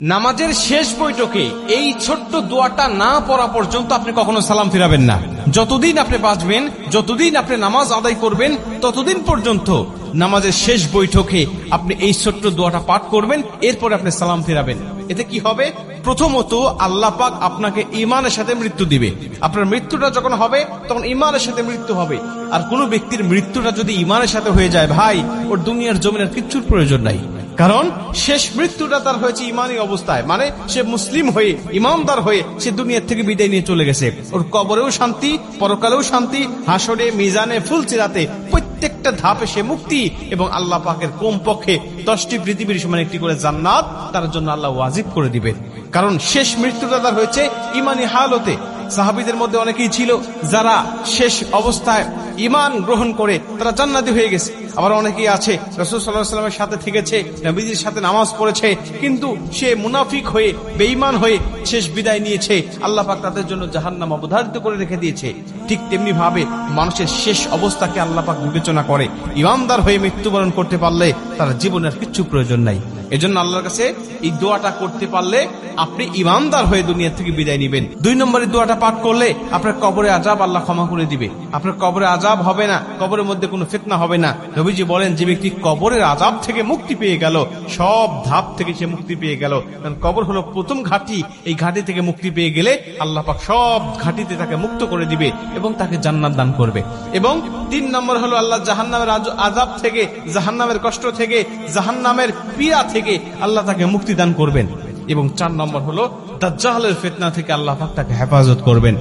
নামাজের শেষ বৈঠকে এই ছোট্ট দোয়াটা না পড়া পর্যন্ত আপনি কখনো সালাম ফিরাবেন না। যতদিন আপনি বাঁচবেন, যতদিন আপনি নামাজ আদায় করবেন, ততদিন পর্যন্ত নামাজের শেষ বৈঠকে আপনি এই ছোট্ট দোয়াটা পাঠ করবেন, এরপরে আপনি সালাম ফিরাবেন। এতে কি হবে? প্রথমত আল্লাহ পাক আপনাকে ঈমানের সাথে মৃত্যু দিবে। আপনার মৃত্যুটা যখন হবে তখন ঈমানের সাথে মৃত্যু হবে। আর কোন ব্যক্তির মৃত্যুটা যদি ঈমানের সাথে হয়ে যায়, ভাই, ওর দুনিয়ার জমিনের কিচ্ছুর প্রয়োজন নাই। কারণ শেষ মৃত্যুটা তার হয়েছে ইমানি অবস্থায়, মানে সে মুসলিম হয়ে, ইমানদার হয়ে সে দুনিয়ার থেকে বিদায় নিয়ে চলে গেছে। ওর কবরেও শান্তি, পরকালেও শান্তি, হাসরে, মিজানে, ফুলচিরাতে প্রত্যেকটা ধাপে সে মুক্তি, এবং আল্লাহ পাকের কমপক্ষে 10টি পৃথিবীর সমান একটি করে জান্নাত তার জন্য আল্লাহ ওয়াজিব করে দিবেন। কারণ শেষ মৃত্যুটা তার হয়েছে ইমানি হালতে। সাহাবীদের মধ্যে অনেকেই ছিল যারা শেষ অবস্থায় ঈমান গ্রহণ করে তারা জান্নাতি হয়ে গেছে। আবার অনেকেই আছে রাসূল সাল্লাল্লাহু আলাইহি ওয়াসাল্লামের সাথে থেকেছে, নবীজির সাথে নামাজ পড়েছে, কিন্তু সে মুনাফিক হয়ে, বেঈমান হয়ে শেষ বিদায় নিয়েছে। আল্লাহ পাক তাদের জন্য জাহান্নাম অবধারিত করে রেখে দিয়েছে। ঠিক তেমনি ভাবে মানুষের শেষ অবস্থাকে আল্লাহ পাক বিবেচনা করে। ঈমানদার হয়ে মৃত্যুবরণ করতে পারলে তার জীবনের কিচ্ছু প্রয়োজন নাই। এজন্য আল্লাহর কাছে এই দোয়াটা করতে পারলে আপনি ঈমানদার হয়ে দুনিয়া থেকে বিদায় নেবেন। 2 নম্বরের দোয়াটা পাঠ করলে আপনার কবরে আযাব আল্লাহ ক্ষমা করে দিবে। আপনার কবরে আযাব হবে না, কবরের মধ্যে কোনো ফিতনা হবে না। নবীজি বলেন, যে ব্যক্তি কবরের আযাব থেকে মুক্তি পেয়ে গেল, সব ধাপ থেকে সে মুক্তি পেয়ে গেল। কারণ কবর হলো প্রথম ঘাঁটি। এই ঘাঁটি থেকে মুক্তি পেয়ে গেলে আল্লাহ পাক সব ঘাঁটিতে তাকে মুক্ত করে দিবে এবং তাকে জান্নাত দান করবে। এবং 3 নম্বর হলো আল্লাহ জাহান্নামের আযাব থেকে, জাহান্নামের কষ্ট থেকে, জাহান্নামের পীড়া থেকে আল্লাহ তাকে মুক্তি দান করবেন। এবং 4 নম্বর হলো দাজ্জালের ফিতনা থেকে আল্লাহ পাক তাকে হেফাজত করবেন।